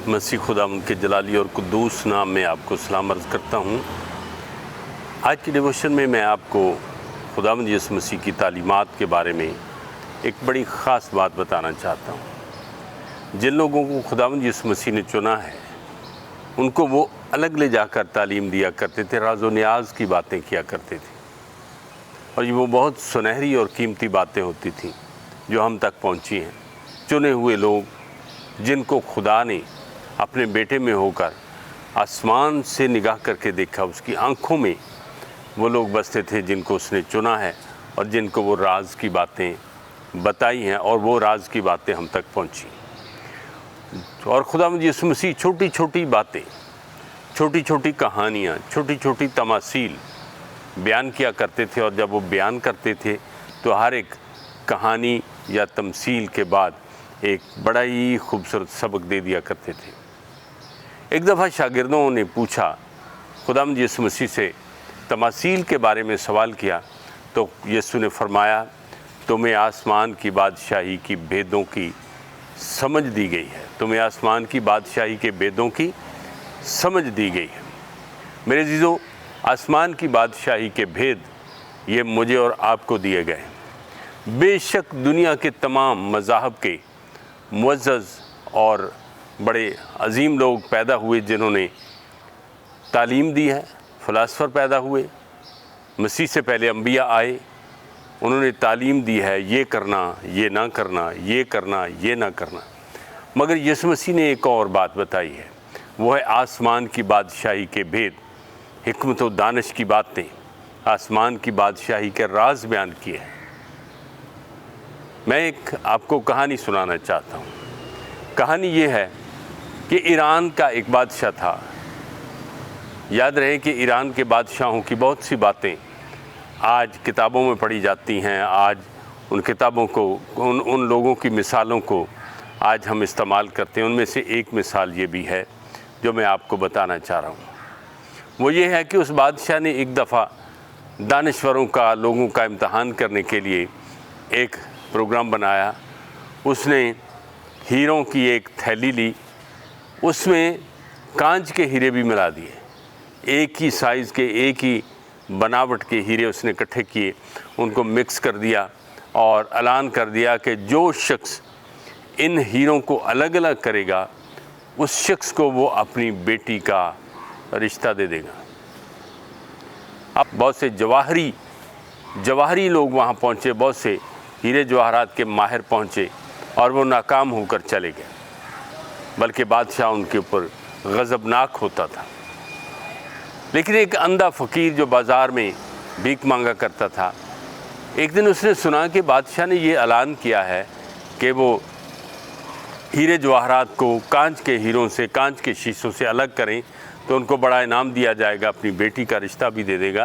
मसीह खुदा के जलाली और कुद्दूस नाम में आपको सलाम अर्ज़ करता हूँ। आज की डिवोशन में मैं आपको खुदावंद यीशु मसीह की तालीमात के बारे में एक बड़ी ख़ास बात बताना चाहता हूँ। जिन लोगों को खुदावंद यीशु मसीह ने चुना है, उनको वो अलग ले जाकर तालीम दिया करते थे, राज़ो न्याज़ की बातें किया करते थे, और ये वो बहुत सुनहरी और कीमती बातें होती थीं जो हम तक पहुँची हैं। चुने हुए लोग जिनको खुदा ने अपने बेटे में होकर आसमान से निगाह करके देखा, उसकी आंखों में वो लोग बसते थे जिनको उसने चुना है और जिनको वो राज की बातें बताई हैं, और वो राज की बातें हम तक पहुंची। और खुदावंद यीशु मसीह छोटी छोटी बातें, छोटी छोटी कहानियाँ, छोटी छोटी तमासील बयान किया करते थे, और जब वो बयान करते थे तो हर एक कहानी या तमसील के बाद एक बड़ा ही खूबसूरत सबक दे दिया करते थे। एक दफ़ा शागिर्दों ने पूछा, खुदावंद यीशु मसीह से तमासील के बारे में सवाल किया, तो यीशु ने फरमाया, तुम्हें आसमान की बादशाही की भेदों की समझ दी गई है। तुम्हें आसमान की बादशाही के भेदों की समझ दी गई है। मेरे अज़ीज़ों, आसमान की बादशाही के भेद ये मुझे और आपको दिए गए हैं। बेशक दुनिया के तमाम मज़ाहब के मुअज़्ज़ज़ और बड़े अजीम लोग पैदा हुए जिन्होंने तालीम दी है। फ़िलासफ़र पैदा हुए, मसीह से पहले अंबिया आए, उन्होंने तालीम दी है, ये करना, ये ना करना, ये करना, ये ना करना। मगर यीशु मसीह ने एक और बात बताई है, वो है आसमान की बादशाही के भेद, हिकमत और दानिश की बातें, आसमान की बादशाही के राज बयान किए हैं। मैं एक आपको कहानी सुनाना चाहता हूँ। कहानी ये है कि ईरान का एक बादशाह था। याद रहे कि ईरान के बादशाहों की बहुत सी बातें आज किताबों में पढ़ी जाती हैं। आज उन किताबों को, उन लोगों की मिसालों को आज हम इस्तेमाल करते हैं। उनमें से एक मिसाल ये भी है जो मैं आपको बताना चाह रहा हूँ। वो ये है कि उस बादशाह ने एक दफ़ा दानिश्वरों का, लोगों का इम्तहान करने के लिए एक प्रोग्राम बनाया। उसने हीरों की एक थैली ली, उसमें कांच के हीरे भी मिला दिए। एक ही साइज़ के, एक ही बनावट के हीरे उसने इकट्ठे किए, उनको मिक्स कर दिया और ऐलान कर दिया कि जो शख्स इन हीरों को अलग अलग करेगा, उस शख्स को वो अपनी बेटी का रिश्ता दे देगा। अब बहुत से जवाहरी लोग वहाँ पहुँचे, बहुत से हीरे जवाहरात के माहिर पहुँचे, और वो नाकाम होकर चले गए। बल्कि बादशाह उनके ऊपर गज़बनाक होता था। लेकिन एक अंधा फ़कीर जो बाज़ार में भीख मांगा करता था, एक दिन उसने सुना कि बादशाह ने ये ऐलान किया है कि वो हीरे जवाहरात को कांच के हीरों से, कांच के शीशों से अलग करें तो उनको बड़ा इनाम दिया जाएगा, अपनी बेटी का रिश्ता भी दे देगा।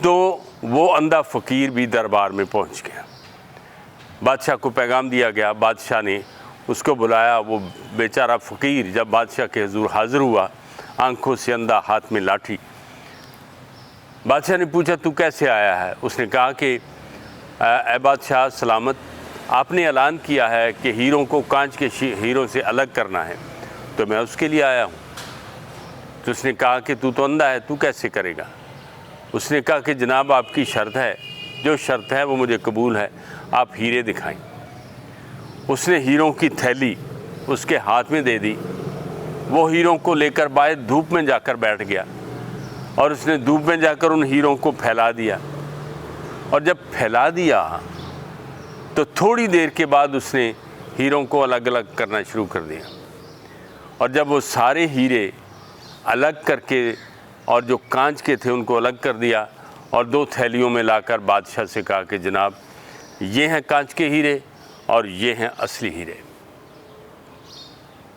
तो वो अंधा फ़कीर भी दरबार में पहुंच गया। बादशाह को पैगाम दिया गया, बादशाह ने उसको बुलाया। वो बेचारा फ़कीर जब बादशाह के हुज़ूर हाज़िर हुआ, आंखों से अंधा, हाथ में लाठी। बादशाह ने पूछा, तू कैसे आया है? उसने कहा कि ए बादशाह सलामत, आपने ऐलान किया है कि हीरों को कांच के हीरों से अलग करना है, तो मैं उसके लिए आया हूँ। तो उसने कहा कि तू तो अंधा है, तू कैसे करेगा? उसने कहा कि जनाब, आपकी शर्त है, जो शर्त है वो मुझे कबूल है, आप हीरे दिखाएं। उसने हीरों की थैली उसके हाथ में दे दी। वो हीरों को लेकर बाहर धूप में जाकर बैठ गया, और उसने धूप में जाकर उन हीरों को फैला दिया। और जब फैला दिया तो थोड़ी देर के बाद उसने हीरों को अलग अलग करना शुरू कर दिया। और जब वो सारे हीरे अलग करके और जो कांच के थे उनको अलग कर दिया, और 2 थैलियों में लाकर बादशाह से कहा कि जनाब, ये हैं कांच के हीरे और ये हैं असली हीरे।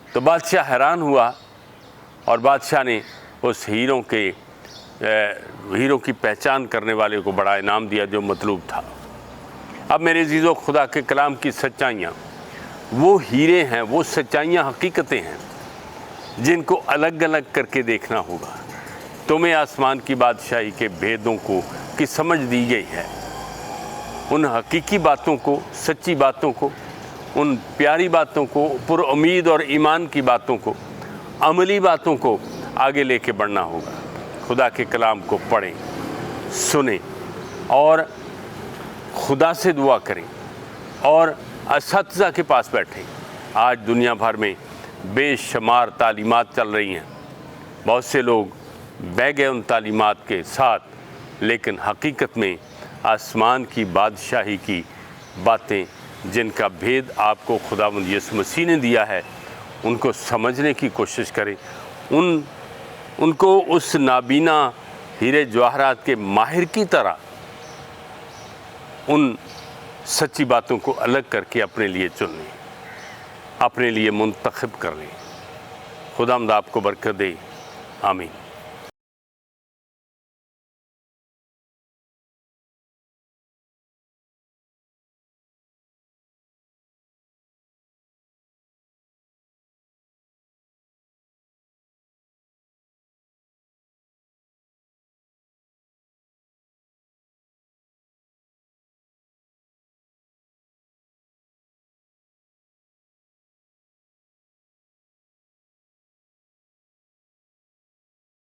तो बादशाह हैरान हुआ, और बादशाह ने उस हीरों की पहचान करने वाले को बड़ा इनाम दिया जो मतलूब था। अब मेरे अज़ीज़ों, खुदा के कलाम की सच्चाइयाँ वो हीरे हैं, वो सच्चाइयाँ, हकीकतें हैं जिनको अलग अलग करके देखना होगा। तुम्हें आसमान की बादशाही के भेदों की समझ दी गई है। उन हकीकी बातों को, सच्ची बातों को, उन प्यारी बातों को, पुरुम्मीद और ईमान की बातों को, अमली बातों को आगे लेके बढ़ना होगा। खुदा के कलाम को पढ़ें, सुनें और खुदा से दुआ करें और असातिज़ा के पास बैठें। आज दुनिया भर में बेशुमार तालीमात चल रही हैं, बहुत से लोग बह गए उन तालीमात के साथ, लेकिन हकीकत में आसमान की बादशाही की बातें जिनका भेद आपको खुदावंद यीशु मसीह ने दिया है, उनको समझने की कोशिश करें। उनको उस नाबीना हीरे जवाहरात के माहिर की तरह उन सच्ची बातों को अलग करके अपने लिए चुन लें, अपने लिए मुंतखब कर लें। खुदावंद आपको बरकत दे। आमीन।